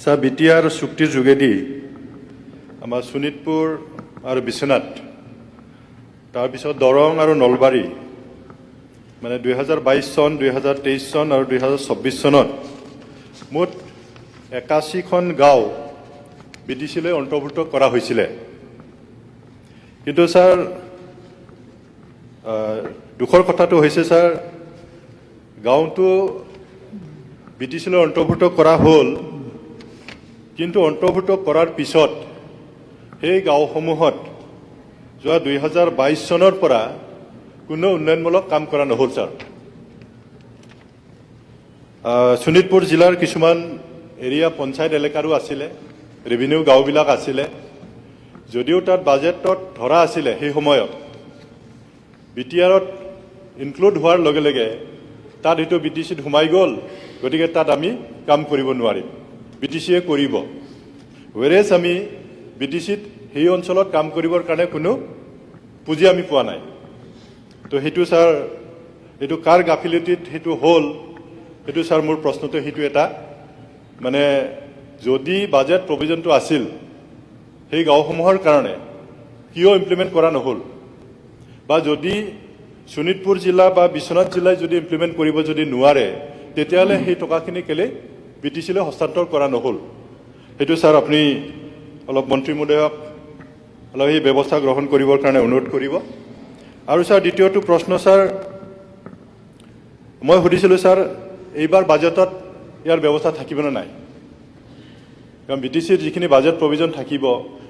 Sir BTR চুক্তিৰ যোগেদি আমাৰ শোণিতপুৰ আৰু বিশ্বনাথ তাৰপিছত দৰং আৰু নলবাৰী মানে 2022 চন 2023 চন আৰু 2024 চনত মুঠ 81খন গাঁও বিটিচিলৈ অন্তৰ্ভুক্ত কৰা হৈছিল। কিন্তু স্যাৰ দুখৰ কথাটো হৈছে স্যাৰ গাঁওটো বিটিচিলৈ অন্তৰ্ভুক্ত কৰা হ'ল, কিন্তু অন্তৰ্ভুক্ত কৰাৰ পিছত সেই গাঁওসমূহত যোৱা 2022 চনৰ পৰা কোনো উন্নয়নমূলক কাম কৰা নহ'ল। স্যাৰ শোণিতপুৰ জিলাৰ কিছুমান এৰিয়া পঞ্চায়ত এলেকাৰো আছিলে, ৰেভিনিউ গাঁওবিলাক আছিলে, যদিও তাত বাজেটত ধৰা আছিলে সেই সময়ত বিটিআৰত ইনক্লুড হোৱাৰ লগে লগে তাত এইটো বিটিচিত সোমাই গ'ল, গতিকে তাত আমি কাম কৰিব নোৱাৰিম, বিটিচিয়ে কৰিব। ৱেৰেজ আমি বিটিচিত সেই অঞ্চলত কাম কৰিবৰ কাৰণে কোনো পুঁজি আমি পোৱা নাই। তো সেইটো স্যাৰ এইটো কাৰ গাফিলতিত সেইটো হ'ল, সেইটো স্যাৰ মোৰ প্ৰশ্নটো সেইটো এটা, মানে যদি বাজেট প্ৰভিজনটো আছিল সেই গাঁওসমূহৰ কাৰণে কিয় ইমপ্লিমেণ্ট কৰা নহ'ল, বা যদি শোণিতপুৰ জিলা বা বিশ্বনাথ জিলাই যদি ইমপ্লিমেণ্ট কৰিব যদি নোৱাৰে তেতিয়াহ'লে সেই টকাখিনি কেলৈ বিটিচিলৈ হস্তান্তৰ কৰা নহ'ল, সেইটো স্যাৰ আপুনি অলপ মন্ত্ৰী মহোদয়ক অলপ সেই ব্যৱস্থা গ্ৰহণ কৰিবৰ কাৰণে অনুৰোধ কৰিব। আৰু স্যাৰ দ্বিতীয়টো প্ৰশ্ন স্যাৰ মই সুধিছিলোঁ স্যাৰ এইবাৰ বাজেটত ইয়াৰ ব্যৱস্থা থাকিবনে নাই, কাৰণ বিটিচিৰ যিখিনি বাজেট প্ৰভিজন থাকিব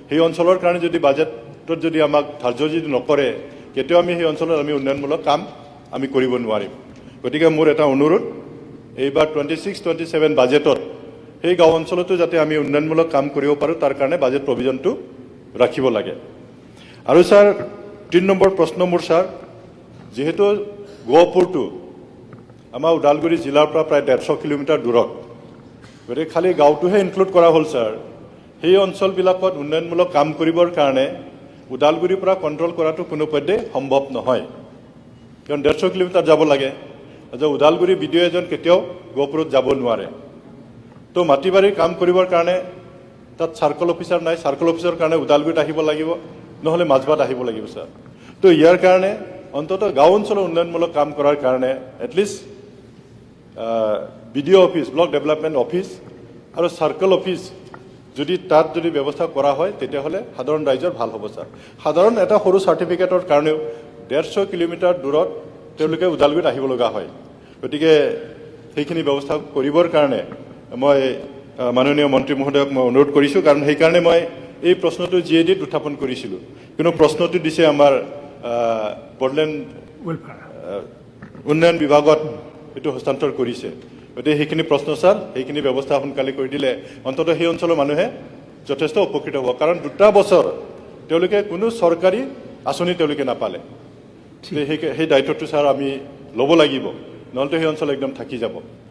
সেই অঞ্চলৰ কাৰণে যদি বাজেটত যদি আমাক ধাৰ্য যদি নকৰে কেতিয়াও আমি সেই অঞ্চলত আমি উন্নয়নমূলক কাম আমি কৰিব নোৱাৰিম। গতিকে মোৰ এটা অনুৰোধ, এইবাৰ 26-27 বাজেটত সেই গাঁও অঞ্চলতো যাতে আমি উন্নয়নমূলক কাম কৰিব পাৰোঁ তাৰ কাৰণে বাজেট প্ৰভিজনটো ৰাখিব লাগে। আৰু স্যাৰ 3 নম্বৰ প্ৰশ্ন মোৰ স্যাৰ, যিহেতু গহপুৰটো আমাৰ ওদালগুৰি জিলাৰ পৰা প্ৰায় 150 কিলোমিটাৰ দূৰত, গতিকে খালি গাঁওটোহে ইনক্লুড কৰা হ'ল স্যাৰ, সেই অঞ্চলবিলাকত উন্নয়নমূলক কাম কৰিবৰ কাৰণে ওদালগুৰিৰ পৰা কণ্ট্ৰল কৰাটো কোনোপধ্যে সম্ভৱ নহয়, কাৰণ 150 কিলোমিটাৰ যাব লাগে। ওদালগুৰি বিডিঅ' এজন কেতিয়াও গহপুৰত যাব নোৱাৰে। তো মাটি বাৰীৰ কাম কৰিবৰ কাৰণে তাত চাৰ্কল অফিচাৰ নাই, চাৰ্কল অফিচাৰৰ কাৰণে ওদালগুৰিত আহিব লাগিব, নহ'লে মাজবাট আহিব লাগিব স্যাৰ। তো ইয়াৰ কাৰণে অন্ততঃ গাঁও অঞ্চলৰ উন্নয়নমূলক কাম কৰাৰ কাৰণে at least BDO' office, block development office আৰু চাৰ্কল অফিচ যদি তাত যদি ব্যৱস্থা কৰা হয় তেতিয়াহ'লে সাধাৰণ ৰাইজৰ ভাল হ'ব স্যাৰ। সাধাৰণ এটা সৰু চাৰ্টিফিকেটৰ কাৰণেও 150 কিলোমিটাৰ দূৰত তেওঁলোকে ওদালগুৰিত আহিব লগা হয়। গতিকে সেইখিনি ব্যৱস্থা কৰিবৰ কাৰণে মই মাননীয় মন্ত্ৰী মহোদয়ক মই অনুৰোধ কৰিছোঁ, কাৰণ সেইকাৰণে মই এই প্ৰশ্নটো GADত উত্থাপন কৰিছিলোঁ, কিন্তু প্ৰশ্নটো দিছে আমাৰ বড়োলেণ্ড উন্নয়ন বিভাগত এইটো হস্তান্তৰ কৰিছে। গতিকে সেইখিনি প্ৰশ্ন স্যাৰ, সেইখিনি ব্যৱস্থা সোনকালে কৰি দিলে অন্ততঃ সেই অঞ্চলৰ মানুহে যথেষ্ট উপকৃত হ'ব, কাৰণ 2 বছৰ তেওঁলোকে কোনো চৰকাৰী আঁচনি তেওঁলোকে নাপালে। সেই দায়িত্বটো স্যাৰ আমি ল'ব লাগিব, নহ'লেতো সেই অঞ্চল একদম থাকি যাব।